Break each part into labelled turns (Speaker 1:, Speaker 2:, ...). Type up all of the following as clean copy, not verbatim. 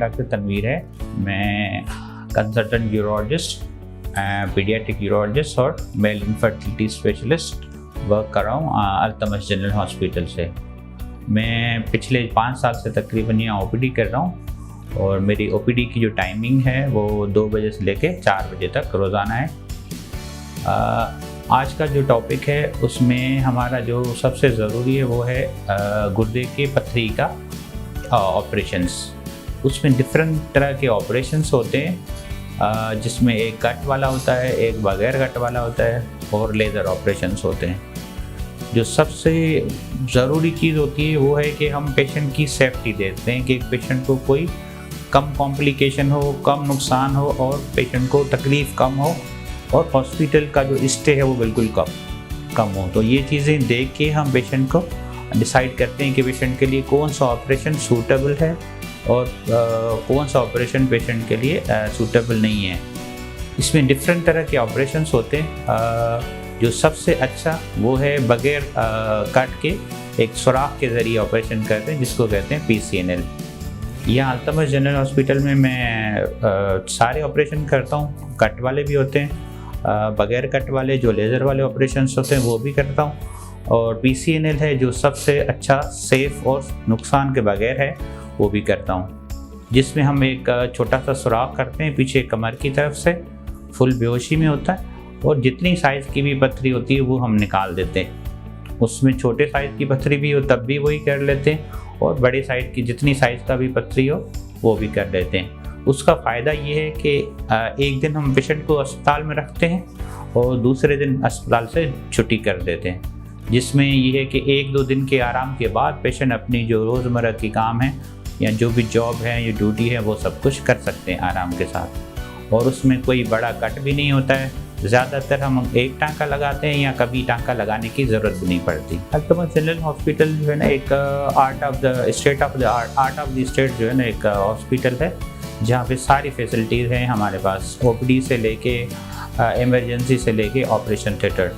Speaker 1: Doctor Tanveer है। मैं consultant urologist, paediatric urologist और मेल इनफर्टिलिटी स्पेशलिस्ट वर्क कर रहा हूँ अल्तमश जनरल हॉस्पिटल से। मैं पिछले 5 साल से तकरीबन यहाँ ओपीडी कर रहा हूँ और मेरी ओपीडी की जो टाइमिंग है वो 2 बजे से लेके 4 बजे तक रोज़ाना है। आज का जो टॉपिक है उसमें हमारा जो सबसे ज़रूरी है वो है गुर्दे की पथरी का ऑपरेशंस। उसमें डिफरेंट तरह के ऑपरेशंस होते हैं, जिसमें एक कट वाला होता है, एक बगैर कट वाला होता है और लेज़र ऑपरेशंस होते हैं। जो सबसे ज़रूरी चीज़ होती है वो है कि हम पेशेंट की सेफ्टी देते हैं कि पेशेंट को कोई कम कॉम्प्लिकेशन हो, कम नुकसान हो और पेशेंट को तकलीफ़ कम हो और हॉस्पिटल का जो स्टे है वो बिल्कुल कम हो। तो ये चीज़ें देख के हम पेशेंट को डिसाइड करते हैं कि पेशेंट के लिए कौन सा ऑपरेशन सूटेबल है और कौन सा ऑपरेशन पेशेंट के लिए सूटेबल नहीं है। इसमें डिफरेंट तरह के ऑपरेशंस होते हैं। जो सबसे अच्छा वो है बगैर कट के एक सुराख के ज़रिए ऑपरेशन करते हैं, जिसको कहते हैं PCNL। यहाँ अल्तमश जनरल हॉस्पिटल में मैं सारे ऑपरेशन करता हूँ। कट वाले भी होते हैं, बगैर कट वाले जो लेज़र वाले ऑपरेशंस होते हैं वो भी करता हूँ, और PCNL है जो सबसे अच्छा, सेफ़ और नुकसान के बगैर है वो भी करता हूँ, जिसमें हम एक छोटा सा सुराख करते हैं पीछे कमर की तरफ से, फुल बेहोशी में होता है, और जितनी साइज़ की भी पथरी होती है वो हम निकाल देते हैं। उसमें छोटे साइज़ की पथरी भी हो तब भी वही कर लेते हैं, और बड़े साइज़ की जितनी साइज़ का भी पथरी हो वो भी कर लेते हैं। उसका फ़ायदा ये है कि एक दिन हम पेशेंट को अस्पताल में रखते हैं और दूसरे दिन अस्पताल से छुट्टी कर देते हैं, जिसमें ये है कि 1-2 दिन के आराम के बाद पेशेंट अपनी जो रोज़मर्रा की काम है या जो भी जॉब है या ड्यूटी है वो सब कुछ कर सकते हैं आराम के साथ। और उसमें कोई बड़ा कट भी नहीं होता है। ज़्यादातर हम एक टाँका लगाते हैं या कभी टाँका लगाने की ज़रूरत भी नहीं पड़ती। अल्तमश जनरल हॉस्पिटल जो है ना एक आर्ट ऑफ द स्टेट जो है ना एक हॉस्पिटल है, जहाँ पे सारी फैसिलिटीज़ हैं हमारे पास। ओपीडी से लेके इमरजेंसी से लेके ऑपरेशन थिएटर,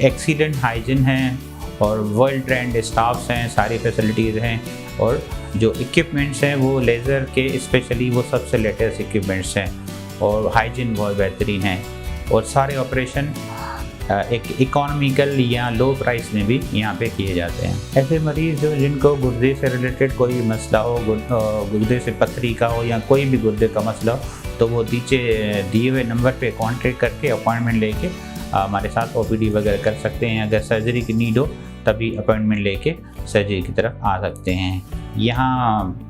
Speaker 1: एक्सीलेंट हाइजीन है और वर्ल्ड ट्रेंड स्टाफ्स हैं, सारी फैसिलिटीज़ हैं, और जो इक्विपमेंट्स हैं वो लेज़र के स्पेशली वो सबसे लेटेस्ट इक्विपमेंट्स हैं, और हाइजीन बहुत बेहतरीन है, और सारे ऑपरेशन एक इकोनॉमिकल या लो प्राइस में भी यहाँ पे किए जाते हैं। ऐसे मरीज़ जो जिनको गुर्दे से रिलेटेड कोई मसला हो, गुर्दे से पथरी का हो या कोई भी गुर्दे का मसला हो, तो वो नीचे दिए हुए नंबर पे कांटेक्ट करके अपॉइंटमेंट लेके हमारे साथ ओपीडी वगैरह कर सकते हैं। अगर सर्जरी की नीड हो तभी अपॉइंटमेंट लेके सर्जरी की तरफ आ सकते हैं। यहाँ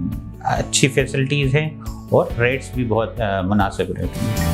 Speaker 1: अच्छी फैसिलिटीज़ हैं और रेट्स भी बहुत मुनासिब रहते हैं।